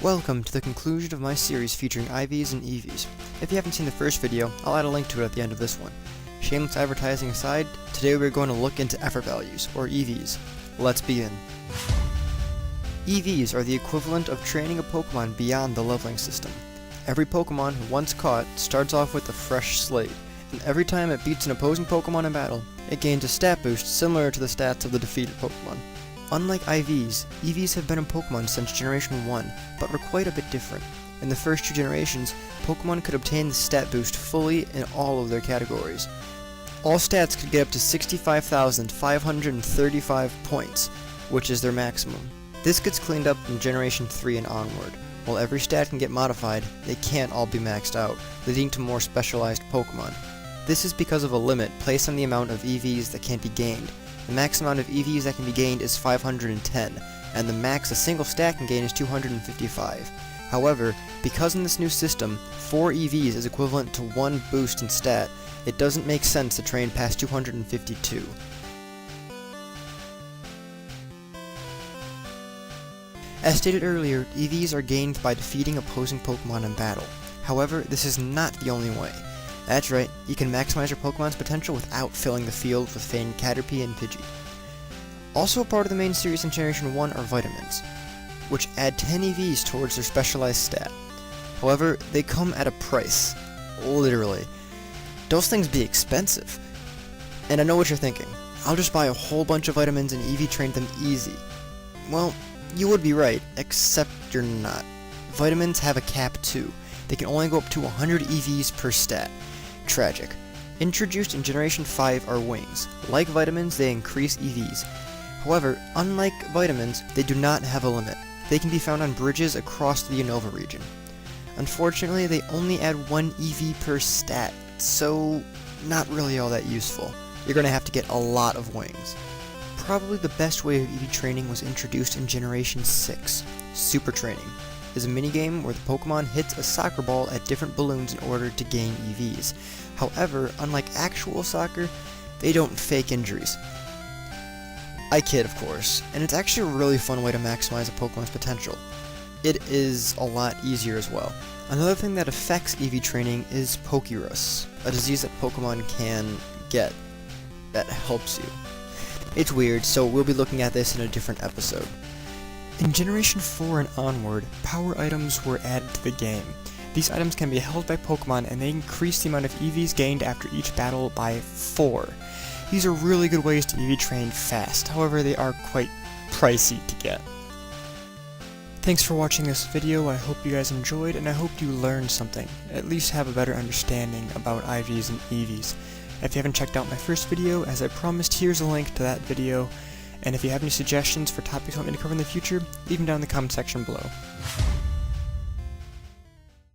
Welcome to the conclusion of my series featuring IVs and EVs. If you haven't seen the first video, I'll add a link to it at the end of this one. Shameless advertising aside, today we're going to look into effort values, or EVs. Let's begin. EVs are the equivalent of training a Pokemon beyond the leveling system. Every Pokemon, once caught, starts off with a fresh slate, and every time it beats an opposing Pokemon in battle, it gains a stat boost similar to the stats of the defeated Pokemon. Unlike IVs, EVs have been in Pokemon since Generation 1, but were quite a bit different. In the first two generations, Pokemon could obtain the stat boost fully in all of their categories. All stats could get up to 65,535 points, which is their maximum. This gets cleaned up in Generation 3 and onward. While every stat can get modified, they can't all be maxed out, leading to more specialized Pokemon. This is because of a limit placed on the amount of EVs that can be gained. The max amount of EVs that can be gained is 510, and the max a single stat can gain is 255. However, because in this new system, 4 EVs is equivalent to 1 boost in stat, it doesn't make sense to train past 252. As stated earlier, EVs are gained by defeating opposing Pokemon in battle. However, this is not the only way. That's right, you can maximize your Pokemon's potential without filling the field with famed Caterpie and Pidgey. Also a part of the main series in Generation 1 are vitamins, which add 10 EVs towards their specialized stat. However, they come at a price. Literally. Those things be expensive. And I know what you're thinking. I'll just buy a whole bunch of vitamins and EV train them easy. Well, you would be right, except you're not. Vitamins have a cap too. They can only go up to 100 EVs per stat. Tragic. Introduced in Generation 5 are wings. Like vitamins, they increase EVs. However, unlike vitamins, they do not have a limit. They can be found on bridges across the Unova region. Unfortunately, they only add 1 EV per stat, so not really all that useful. You're going to have to get a lot of wings. Probably the best way of EV training was introduced in Generation 6. Super Training is a minigame where the Pokemon hits a soccer ball at different balloons in order to gain EVs. However, unlike actual soccer, they don't fake injuries. I kid, of course, and it's actually a really fun way to maximize a Pokemon's potential. It is a lot easier as well. Another thing that affects EV training is Pokérus, a disease that Pokemon can get that helps you. It's weird, so we'll be looking at this in a different episode. In Generation 4 and onward, power items were added to the game. These items can be held by Pokemon and they increase the amount of EVs gained after each battle by 4. These are really good ways to EV train fast, however they are quite pricey to get. Thanks for watching this video. I hope you guys enjoyed and I hope you learned something, at least have a better understanding about IVs and EVs. If you haven't checked out my first video, as I promised, here's a link to that video. And if you have any suggestions for topics you want me to cover in the future, leave them down in the comment section below.